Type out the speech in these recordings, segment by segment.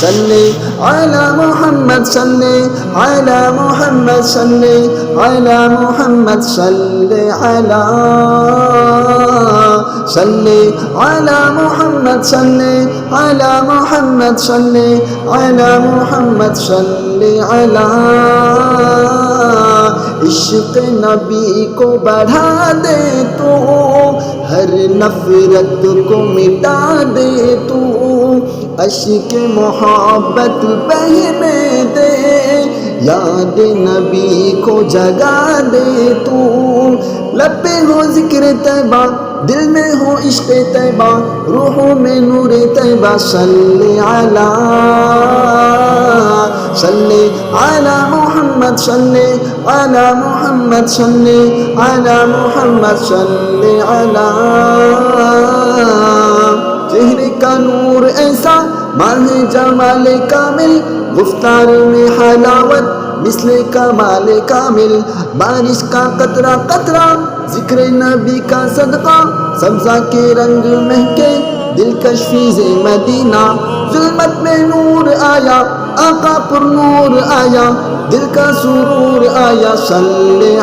صلی علی محمد صلی علی محمد صلی علی محمد صلی علی صلی علی محمد صلی علی محمد صلی علی محمد صلی علی عشق نبی کو بڑھا دے تو ہر نفرت کو مٹا دے تو عشق محبت بہنے دے یاد نبی کو جگا دے تو لب پہ ہو ذکر طیبہ دل میں ہو عشق طیبہ روحوں میں نور طیبہ صلی علی محمد صلی علی محمد صلی علی محمد صلی علی چہرے کا نور ایسا ماہ جمال کامل گفتار میں حلاوت مثل کمال کامل بارش کا قطرہ قطرہ ذکر نبی کا صدقہ سبزہ کے رنگ مہکے دلکش فیض مدینہ ظلمت میں نور آیا آقا پر نور آیا دل کا سرور آیا صلی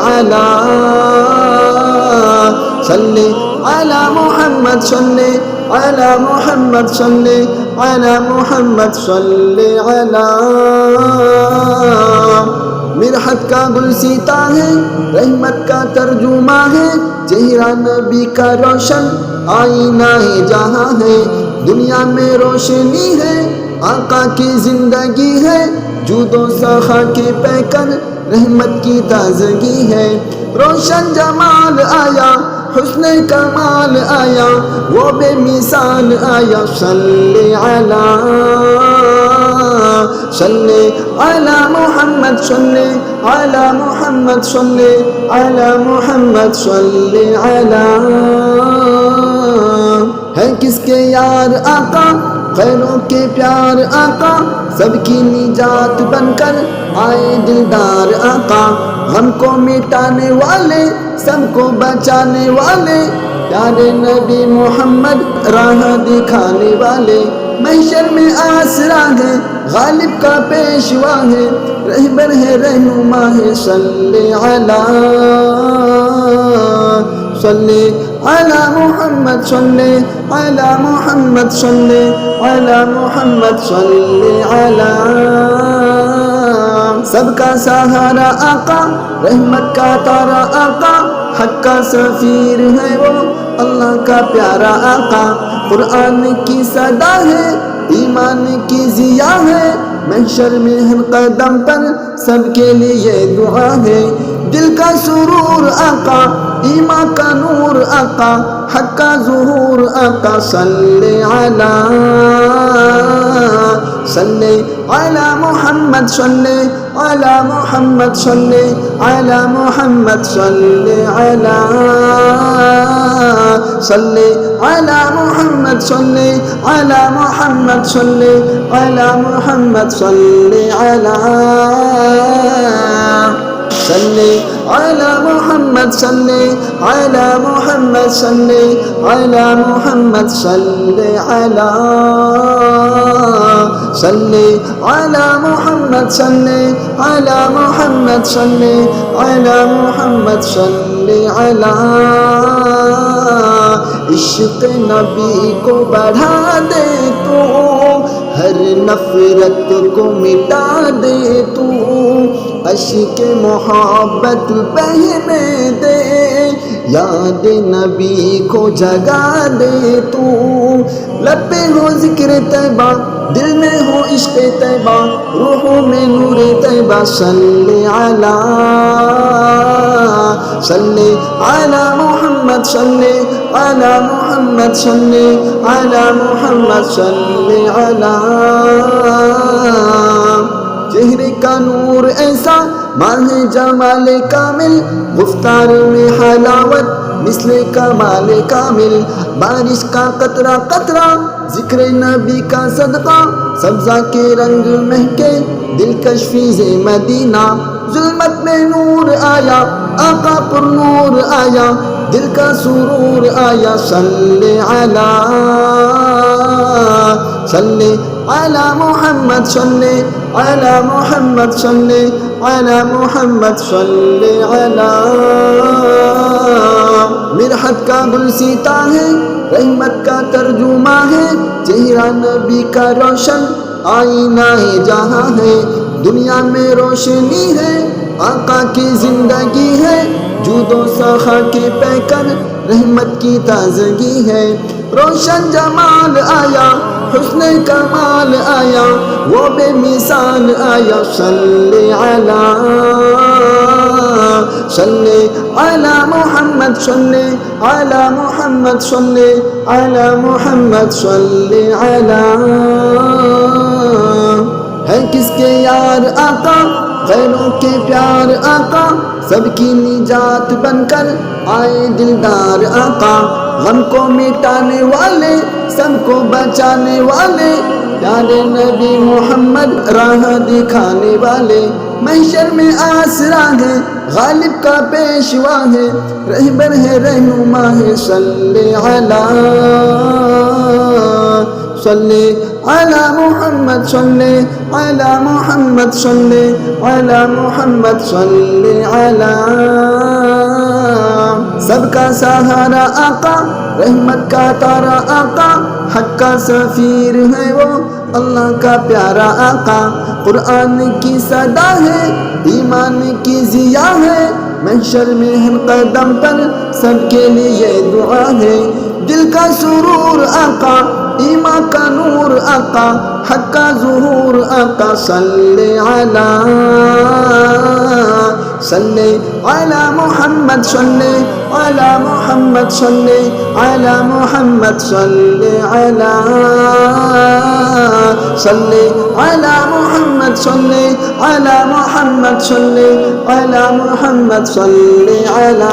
علی محمد صلی علی محمد صلی علی محمد صلی علی مرحت کا گل سیتا ہے رحمت کا ترجمہ ہے چہرہ نبی کا روشن آئینہ جہاں ہے دنیا میں روشنی ہے آقا کی زندگی ہے جود و سخا کے پیکر رحمت کی تازگی ہے روشن جمال آیا حسن کمال آیا وہ بے مثال آیا صلی علی محمد صلی علی محمد صلی علی محمد صلی علی ہے کس کے یار آقا خیروں کے پیار آقا سب کی نجات بن کر آئے دلدار آقا ہم کو مٹانے والے سب کو بچانے والے پیارے نبی محمد راہ دکھانے والے محشر میں آسرا ہے غالب کا پیشوا ہے رہبر ہے رہنما ہے صلی علی محمد صلی علی محمد صلی علی محمد صلی علی سب کا سہارا آقا رحمت کا تارا آقا حق کا سفیر ہے وہ اللہ کا پیارا آقا قرآن کی صدا ہے ایمان کی ضیا ہے محشر میں ہر قدم پر سب کے لیے دعا ہے دل کا سرور آقا ایمان کا نور آقا حق کا ظہور آقا صلی علی محمد صلی علی محمد صلی علی محمد صلی علی محمد صلی علی محمد صلی علی محمد صلی علی محمد صلی علی محمد صلی علی محمد صلی علی محمد صلی علی محمد صلی علی محمد صلی علی عشق نبی کو بڑھا دے تو ہر نفرت کو مٹا دے تو عشق محبت بہنے دے یاد نبی کو جگا دے تو لب پہ ہو ذکر طیبہ دل میں ہو عشق طیبہ روحوں میں نور طیبہ صلی علی محمد صلی علی محمد صلی علی محمد صلی علی چہرے کا نور ایسا ماہ جمال کامل گفتار میں حلاوت مثل کمال کامل بارش کا قطرہ قطرہ ذکر نبی کا صدقہ سبزہ کے رنگ مہکے دلکش فیض مدینہ ظلمت میں نور آیا آقا پر نور آیا دل کا سرور آیا صلی صلی علی محمد صلی علی محمد صلی علی محمد صلی علی مرحت کا گل سیتا ہے رحمت کا ترجمہ ہے چہرہ نبی کا روشن آئینہ جہاں ہے دنیا میں روشنی ہے آقا کی زندگی ہے جود و سخا کے پیکر رحمت کی تازگی ہے روشن جمال آیا حسن کمال آیا وہ بے مثال آیا صلی علی محمد صلی علی محمد صلی علی محمد صلی علی ہے کس کے یار آقا غیروں کے پیار آقا سب کی نجات بن کر آئے دلدار آقا غم کو مٹانے والے سب کو بچانے والے پیارے نبی محمد راہ دکھانے والے محشر میں آسرا ہے غالب کا پیشوا ہے رہبر ہے رہنما ہے صلی علی محمد صلی علی محمد صلی علی محمد صلی علی سب کا سہارا آقا رحمت کا تارا آقا حق کا سفیر ہے وہ اللہ کا پیارا آقا قرآن کی صدا ہے ایمان کی ضیاء ہے محشر میں ہر قدم پر سب کے لیے دعا ہے دل کا سرور آقا ایمان کا نور آقا حق کا ظہور آقا صلی علی محمد صلی علی محمد صلی علی محمد صلی علی محمد صلی علی محمد صلی علی محمد صلی علی